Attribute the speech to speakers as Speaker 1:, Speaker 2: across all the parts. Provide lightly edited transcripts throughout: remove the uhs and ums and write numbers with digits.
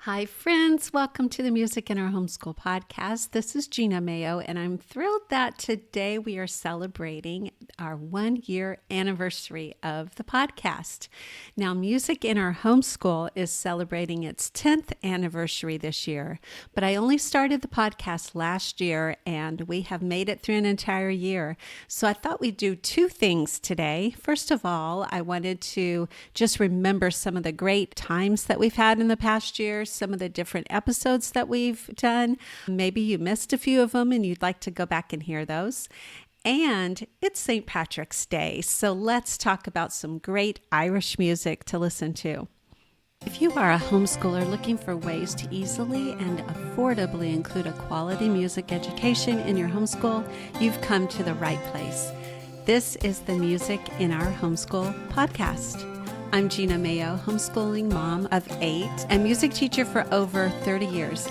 Speaker 1: Hi, friends. Welcome to the Music in Our Homeschool podcast. This is Gena Mayo, and I'm thrilled that today we are celebrating our 1-year anniversary of the podcast. Now, Music in Our Homeschool is celebrating its 10th anniversary this year, but I only started the podcast last year, and we have made it through an entire year. So I thought we'd do two things today. First of all, I wanted to just remember some of the great times that we've had in the past year, some of the different episodes that we've done. Maybe you missed a few of them and you'd like to go back and hear those. And it's St. Patrick's Day, so let's talk about some great Irish music to listen to. If you are a homeschooler looking for ways to easily and affordably include a quality music education in your homeschool, you've come to the right place. This is the Music in Our Homeschool podcast. I'm Gena Mayo, homeschooling mom of 8 and music teacher for over 30 years.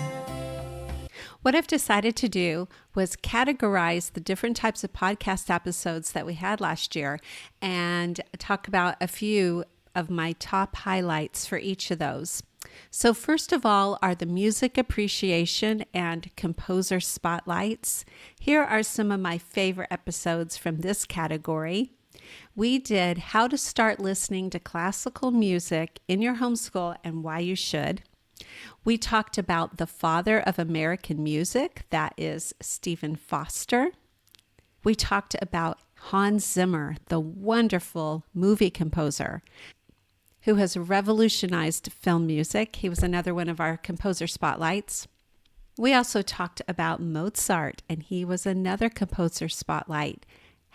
Speaker 1: What I've decided to do was categorize the different types of podcast episodes that we had last year and talk about a few of my top highlights for each of those. So first of all are the music appreciation and composer spotlights. Here are some of my favorite episodes from this category. We did how to start listening to classical music in your homeschool and why you should. We talked about the father of American music, that is Stephen Foster. We talked about Hans Zimmer, the wonderful movie composer who has revolutionized film music. He was another one of our composer spotlights. We also talked about Mozart, and he was another composer spotlight.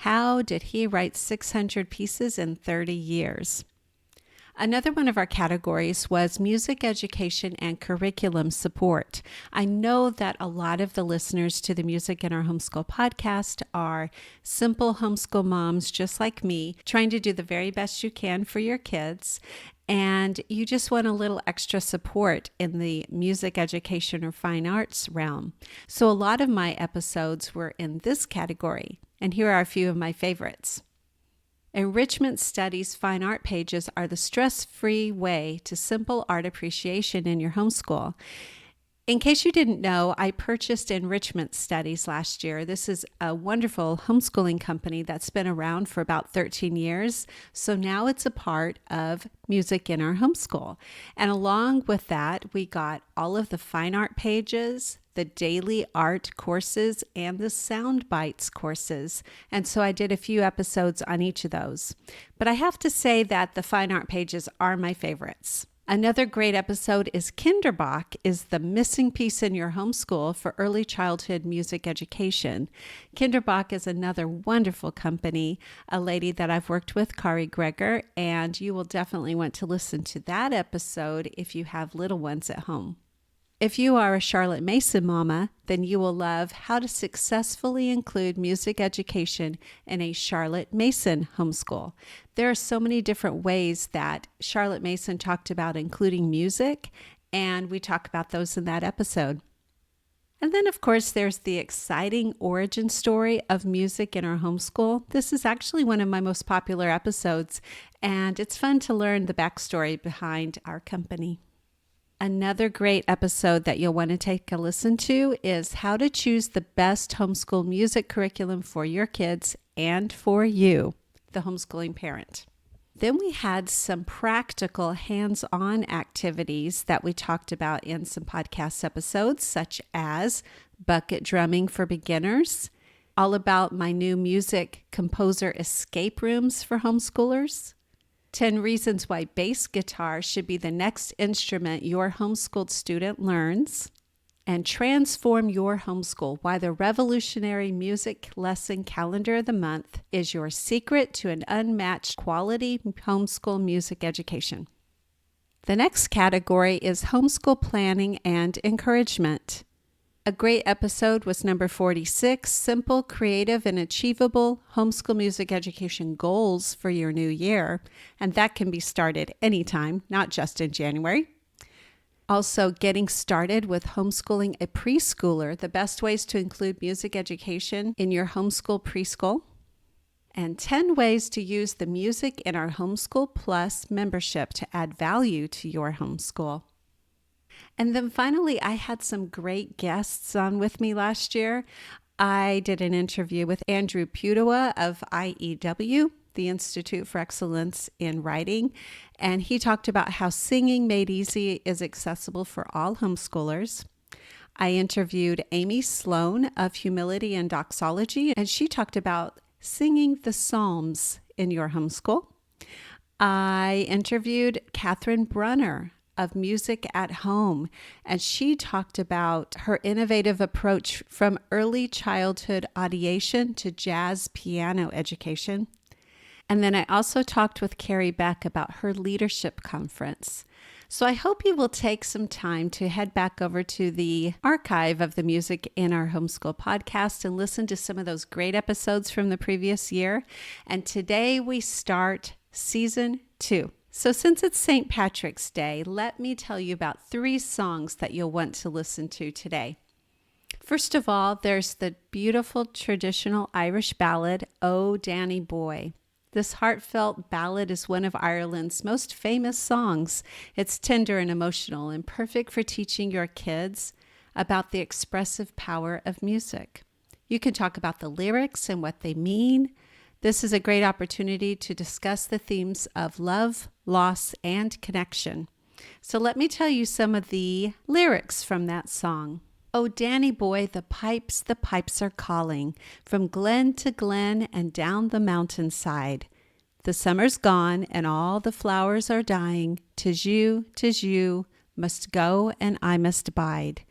Speaker 1: How did he write 600 pieces in 30 years? Another one of our categories was music education and curriculum support. I know that a lot of the listeners to the Music in Our Homeschool podcast are simple homeschool moms just like me, trying to do the very best you can for your kids. And you just want a little extra support in the music education or fine arts realm. So a lot of my episodes were in this category. And here are a few of my favorites. Enrichment Studies fine art pages are the stress-free way to simple art appreciation in your homeschool. In case you didn't know, I purchased Enrichment Studies last year. This is a wonderful homeschooling company that's been around for about 13 years. So now it's a part of Music in Our Homeschool. And along with that, we got all of the fine art pages, the daily art courses, and the sound bites courses. And so I did a few episodes on each of those. But I have to say that the fine art pages are my favorites. Another great episode is Kinderbach is the missing piece in your homeschool for early childhood music education. Kinderbach is another wonderful company, a lady that I've worked with, Kari Greger, and you will definitely want to listen to that episode if you have little ones at home. If you are a Charlotte Mason mama, then you will love how to successfully include music education in a Charlotte Mason homeschool. There are so many different ways that Charlotte Mason talked about including music, and we talk about those in that episode. And then, of course, there's the exciting origin story of music in our homeschool. This is actually one of my most popular episodes, and it's fun to learn the backstory behind our company. Another great episode that you'll want to take a listen to is how to choose the best homeschool music curriculum for your kids and for you, the homeschooling parent. Then we had some practical hands-on activities that we talked about in some podcast episodes, such as bucket drumming for beginners, all about my new music composer escape rooms for homeschoolers, 10 reasons why bass guitar should be the next instrument your homeschooled student learns, and transform your homeschool, why the revolutionary music lesson calendar of the month is your secret to an unmatched quality homeschool music education. The next category is homeschool planning and encouragement. A great episode was number 46, Simple, Creative, and Achievable Homeschool Music Education Goals for your new year. And that can be started anytime, not just in January. Also, getting started with homeschooling a preschooler, the best ways to include music education in your homeschool preschool. And 10 ways to use the Music in Our Homeschool Plus membership to add value to your homeschool. And then finally, I had some great guests on with me last year. I did an interview with Andrew Pudewa of IEW, the Institute for Excellence in Writing, and he talked about how Singing Made Easy is accessible for all homeschoolers. I interviewed Amy Sloan of Humility and Doxology, and she talked about singing the Psalms in your homeschool. I interviewed Catherine Brunner of Music at Home, and she talked about her innovative approach from early childhood audiation to jazz piano education. And then I also talked with Carrie Beck about her leadership conference. So I hope you will take some time to head back over to the archive of the Music in Our Homeschool podcast and listen to some of those great episodes from the previous year. And today we start season 2. So since it's St. Patrick's Day, let me tell you about 3 songs that you'll want to listen to today. First of all, there's the beautiful traditional Irish ballad, "Oh Danny Boy." This heartfelt ballad is one of Ireland's most famous songs. It's tender and emotional and perfect for teaching your kids about the expressive power of music. You can talk about the lyrics and what they mean. This is a great opportunity to discuss the themes of love, loss, and connection. So let me tell you some of the lyrics from that song. "Oh, Danny boy, the pipes are calling, from glen to glen and down the mountainside. The summer's gone and all the flowers are dying. 'Tis you, must go and I must bide.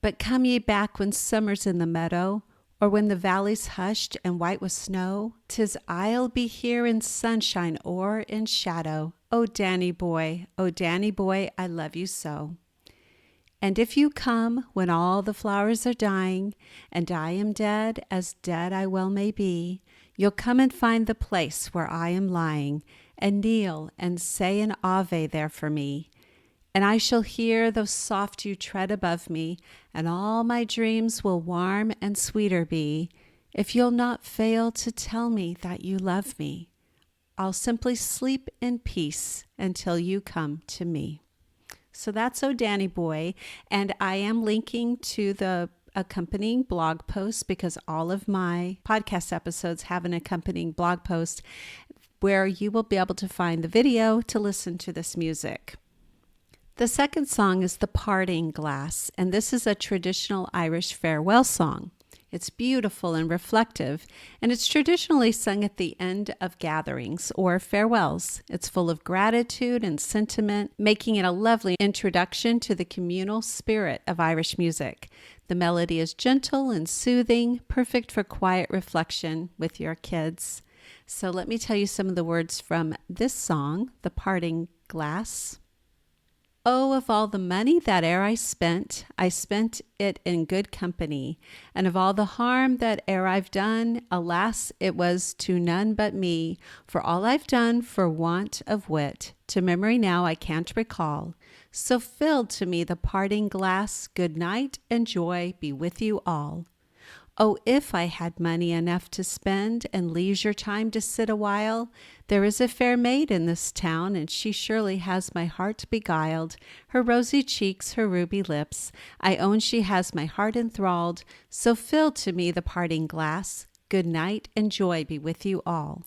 Speaker 1: But come ye back when summer's in the meadow, or when the valley's hushed and white with snow. 'Tis I'll be here in sunshine or in shadow. Oh, Danny boy, I love you so. And if you come when all the flowers are dying, and I am dead, as dead I well may be, you'll come and find the place where I am lying, and kneel and say an Ave there for me. And I shall hear, though soft you tread above me, and all my dreams will warm and sweeter be, if you'll not fail to tell me that you love me. I'll simply sleep in peace until you come to me." So that's "Oh Danny Boy," and I am linking to the accompanying blog post because all of my podcast episodes have an accompanying blog post where you will be able to find the video to listen to this music. The second song is "The Parting Glass," and this is a traditional Irish farewell song. It's beautiful and reflective, and it's traditionally sung at the end of gatherings or farewells. It's full of gratitude and sentiment, making it a lovely introduction to the communal spirit of Irish music. The melody is gentle and soothing, perfect for quiet reflection with your kids. So let me tell you some of the words from this song, "The Parting Glass." "Oh, of all the money that e'er I spent it in good company. And of all the harm that e'er I've done, alas, it was to none but me. For all I've done for want of wit, to memory now I can't recall. So filled to me the parting glass, good night and joy be with you all. Oh, if I had money enough to spend and leisure time to sit a while, there is a fair maid in this town, and she surely has my heart beguiled. Her rosy cheeks, her ruby lips, I own she has my heart enthralled. So fill to me the parting glass, good night and joy be with you all.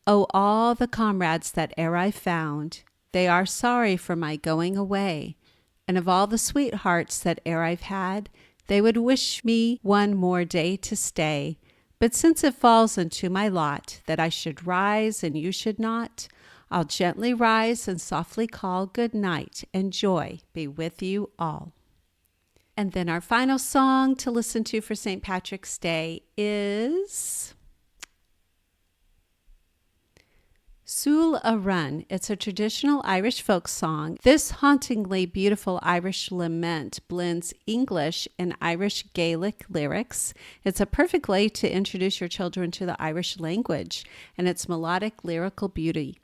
Speaker 1: Oh, all the comrades that e'er I found, they are sorry for my going away, and of all the sweethearts that e'er I've had, they would wish me one more day to stay. But since it falls into my lot that I should rise and you should not, I'll gently rise and softly call good night and joy be with you all." And then our final song to listen to for St. Patrick's Day is "Sule a Run." It's a traditional Irish folk song. This hauntingly beautiful Irish lament blends English and Irish Gaelic lyrics. It's a perfect way to introduce your children to the Irish language and its melodic lyrical beauty.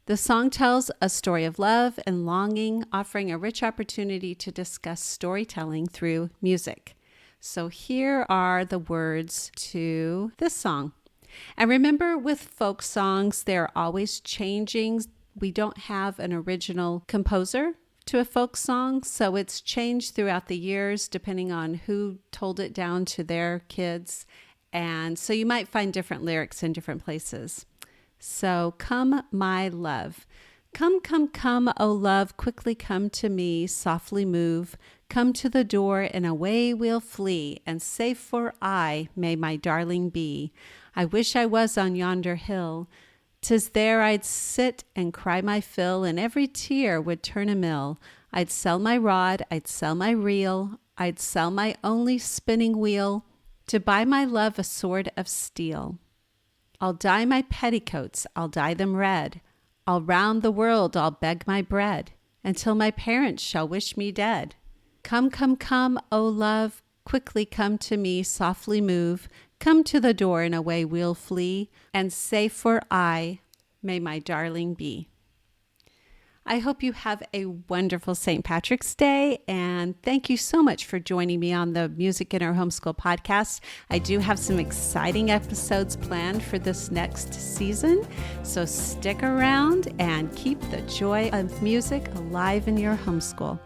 Speaker 1: The song tells a story of love and longing, offering a rich opportunity to discuss storytelling through music. So here are the words to this song. And remember, with folk songs, they're always changing. We don't have an original composer to a folk song, so it's changed throughout the years depending on who told it down to their kids. And so you might find different lyrics in different places. So, come, my love. Come, come, come, O love, quickly come to me, softly move. Come to the door, and away we'll flee, and safe for aye may my darling be. I wish I was on yonder hill. 'Tis there I'd sit and cry my fill, and every tear would turn a mill. I'd sell my rod, I'd sell my reel, I'd sell my only spinning wheel, to buy my love a sword of steel. I'll dye my petticoats, I'll dye them red. All round the world I'll beg my bread, until my parents shall wish me dead. Come, come, come, O love, quickly come to me, softly move. Come to the door, and away we'll flee, and safe for aye may my darling be. I hope you have a wonderful St. Patrick's Day, and thank you so much for joining me on the Music in Our Homeschool podcast. I do have some exciting episodes planned for this next season, so stick around and keep the joy of music alive in your homeschool.